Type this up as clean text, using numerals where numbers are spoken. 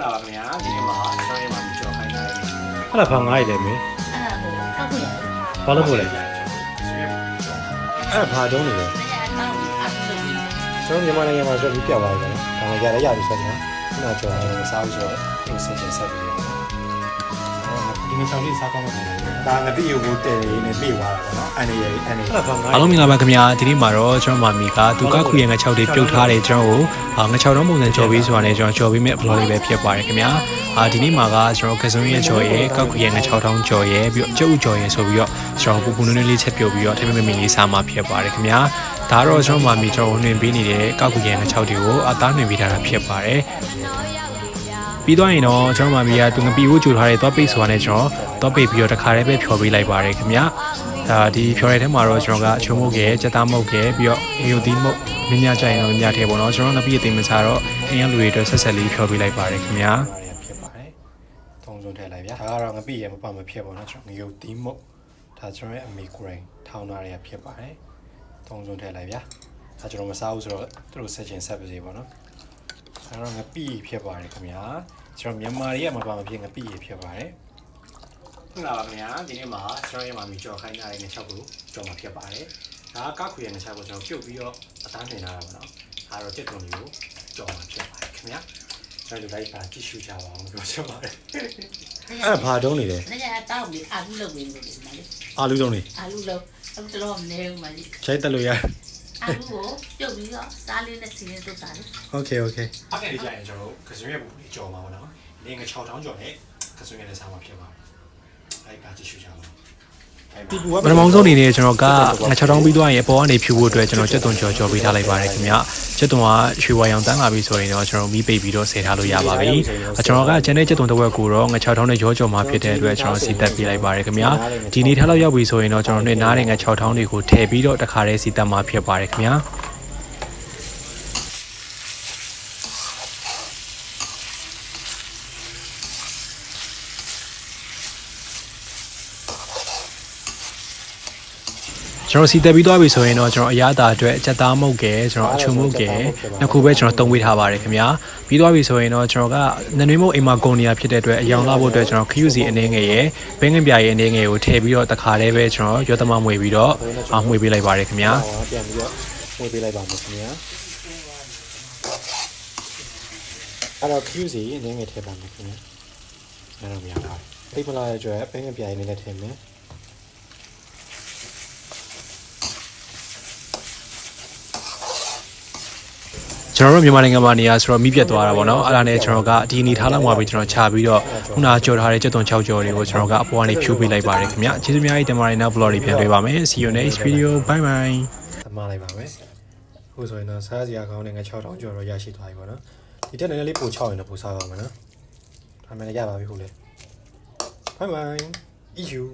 လာပါခင်ဗျာဒီနေ့မှာဆောင်းရမှာကြော်ခိုင်းထားတယ် အဲ့ဒါဘာငားရည်လဲမင်း အဲ့ဒါကိုတောက်ခွင့်ရတယ်ဘာလို့ပို့လဲ အဲ့ အဲ့ဒါဘာတုံးနေလဲ ။အဲ့ဒါတောက်ပြီးအားလုံးလုပ်ပြီး ကျွန်တော်မြန်မာနိုင်ငံမှာဆိုပြီးပြတ်သွားပြီနော်ဒါမှရပြီဆိုတော့ခုနကြော်ရတယ်မစားဘူးဆိုတော့သူစင်စင်ဆက်ပြီးဒီနေ့ချောင်းလေးစားကောင်းမှတယ်ဒါငတိရုပ်ကိုတည်နေနေပြေးသွားတာပေါ့နော်အနေရအနေအဲ့ဒါဘာငား အားလုံးမင်္ဂလာပါခင်ဗျာဒီနေ့မှာတော့ကျွန်တော်မာမီကသူကခုရငါ6တွေပြုတ်ထားတယ်ကျွန်တော်ကိုငါ6တောင်းပုံစံကြော်ပြီးဆိုတာနဲ့ကျွန်တော်ကြော်ပြီးမဲ့ vlog လေးပဲဖြစ်ပါတယ်ခင်ဗျာဒီနေ့မှာကကျွန်တော်ကစုံရဲ့ကြော်ရဲ့ကောက်ခုရငါ6တောင်းကြော်ရဲ့ပြီးတော့ကျုပ်ကြော်ရဲ့ဆိုပြီးတော့ကျွန်တော်ပူပူနွေးနွေးလေးချက်ပြုတ်ပြီးတော့ထိမမမီလေးစားမှာဖြစ်ပါတယ်ခင်ဗျာဒါတော့ကျွန်တော်မာမီကျွန်တော်နှင်ပေးနေတဲ့ကောက်ခုရငါ6တွေကိုအသားနှင်ပေးထားတာဖြစ်ပါတယ်ပြီးတော့ရင်တော့ကျွန်တော်မာမီကသူငပီကိုကြိုထားတဲ့သွားပိတ်ဆိုတာနဲ့ကျွန်တော်သွားပိတ်ပြီးတော့တခါတည်းပဲဖြော်ပေးလိုက်ပါတယ်ခင်ဗျာဒီဖြော်ရတဲ့ထဲမှာတော့ကျွန်တော်ကချုံမုတ်ကဲစက်သားမုတ်ကဲပြီးတော့အေယိုတီမုတ်မြင်းမြကြိုင်တော့မြင်းမြထဲပေါ့နော်ကျွန်တော်ငပီအသိမစားတော့အရင်လူတွေအတွက်ဆက်ဆက်လေးဖြော်ပေးလိုက်ပါတယ်ခင်ဗျာဖြစ်ပါတယ်။ထုံစုံထည့်လိုက်ဗျာ။ဒါကတော့ငပိရမပတ်မဖြစ်ပါတော့ကျွန်တော်ငရုတ်တီးမုတ်ဒါကျွန်တော်ရဲ့အမေကိုရင်ထောင်းထားရဖြစ်ပါတယ်။ထုံစုံထည့်လိုက်ဗျာ။ဒါကျွန်တော်မစားဘူးဆိုတော့သူတို့ဆက်ချင်ဆက်ပါစေပေါ့နော်။ဒါတော့ငပိဖြစ်ပါတယ်ခင်ဗျာ။ကျွန်တော်မြန်မာတွေကမပတ်မဖြစ်ငပိရဖြစ်ပါတယ်။ လာပါခင်ဗျာဒီနေ့မှာဆောင်းရမှာကြော်ခိုင်းထားတဲ့ငါ6ကိုကြော်မှာဖြစ်ပါတယ်ဒါကကောက်ခွေငါ6ကိုကျွန်တော်ပြုတ်ပြီးတော့အသားတင်ထားတာပေါ့နော်ဒါတော့တက်တုံကြီးကိုကြော်မှာဖြစ်ပါတယ်ခင်ဗျာကျွန်တော်တို့လိုက်ပါကြည့်ရှုကြပါအောင်ပြောချင်ပါတယ် အဲ့ဘာတုံးနေလဲ ။ဒါကြတောက်ပြီးအားလုံးလုပ်ပြီးနေတယ်မလေး အာလူတုံးနေ ။အားလုံးလုပ်တော့တော့မနေဘူးမလေး ချိုက်တက်လို့ရ ။အားလုံးကိုပြုတ်ပြီးတော့စားလေးနဲ့စီးနေတော့စားလေ โอเคโอเค အကဲကြရင်ကျွန်တော်တို့ကစွန်ရဲ့ပူလေးကြော်မှာပေါ့နော်ဒီငါ6တောင်းကြော်နဲ့ကစွန်ရဲ့လည်းစားမှာဖြစ်ပါတယ်လိုက်ပါကြည့်ရှုကြပါဦး တီပူက ပထမဆုံးအနေနဲ့ကျွန်တော်ကငါ6တောင်းပြီးသွားရင်အပေါ်ကနေဖြူဖို့အတွက်ကျွန်တော်ချက်သွန်ကြော်ပေးထားလိုက်ပါတယ်ခင်ဗျချက်သွန်ကရွှေဝါရောင်တန်းလာပြီဆိုရင်တော့ကျွန်တော်မီးပိတ်ပြီးတော့ဆယ်ထားလို့ရပါပြီကျွန်တော်ကကျန်တဲ့ချက်သွန်တစ်ဝက်ကိုတော့ငါ6တောင်းနဲ့ရောကြော်မှာဖြစ်တဲ့အတွက်ကျွန်တော်စီတက်ပေးလိုက်ပါတယ်ခင်ဗျဒီနေ့ထားလောက်ရောက်ပြီဆိုရင်တော့ကျွန်တော်နဲ့နားတဲ့ငါ6တောင်းတွေကိုထည့်ပြီးတော့တခါတည်းစီတက်မှာဖြစ်ပါတယ်ခင်ဗျာကျွန်တော်စီတက်ပြီးသွားပြီဆိုရင်တော့ကျွန်တော်အရသာအတွက်ချက်သားမုတ်ကဲကျွန်တော်အချုံမုတ်ကဲနှစ်ခုပဲကျွန်တော်တုံးပေးထားပါတယ်ခင်ဗျာပြီးသွားပြီဆိုရင်တော့ကျွန်တော်ကနနွေးမုတ်အိမ်မှာဂုံနေရဖြစ်တဲ့အတွက်အယောင်လာဖို့အတွက်ကျွန်တော်ခရူစီအနေငယ်ရယ်ဘင်းငင်ပြရဲ့အနေငယ်ကိုထည့်ပြီးတော့တခါတည်းပဲကျွန်တော်ရောသမမွေပြီးတော့မှွေပေးလိုက်ပါတယ်ခင်ဗျာ ပြန်ပြီးတော့ဝေးပေးလိုက်ပါမယ်ခင်ဗျာအဲ့တော့ QC အနေငယ်ထည့်ပါမယ်ခင်ဗျာအဲ့တော့မရတာတိတ်ပလာရဲ့အတွက်ဘင်းငပြိုင်နေနဲ့ထည့်မယ်ကျွန်တော်တို့မြန်မာနိုင်ငံမှာနေရဆိုတော့မိပြတ်သွားတာပေါ့နော်အဲ့ဒါနဲ့ကျွန်တော်ကဒီအနေထားလောက်မှာပဲကျွန်တော်ခြာပြီးတော့ခုနကြော်ထားတဲ့ကြက်သွန်6ကြော်တွေကိုကျွန်တော်ကအပေါ်ကနေဖြိုးပေးလိုက်ပါတယ်ခင်ဗျကျေးဇူးများကြီးတင်ပါတယ်နောက် vlog တွေပြန်တွေ့ပါမယ် see you next video bye bye သမားလိုက်ပါမယ်အခုဆိုရင်တော့စားစရာကောင်းတဲ့ငါ6000ကျော်တော့ရရှိသွားပြီပေါ့နော်ဒီတက်နည်းနည်းလေးပို6ရင်တော့ပိုစားပါမယ်နော်ဒါမှလည်းရပါပြီဟုတ်လေ bye bye issue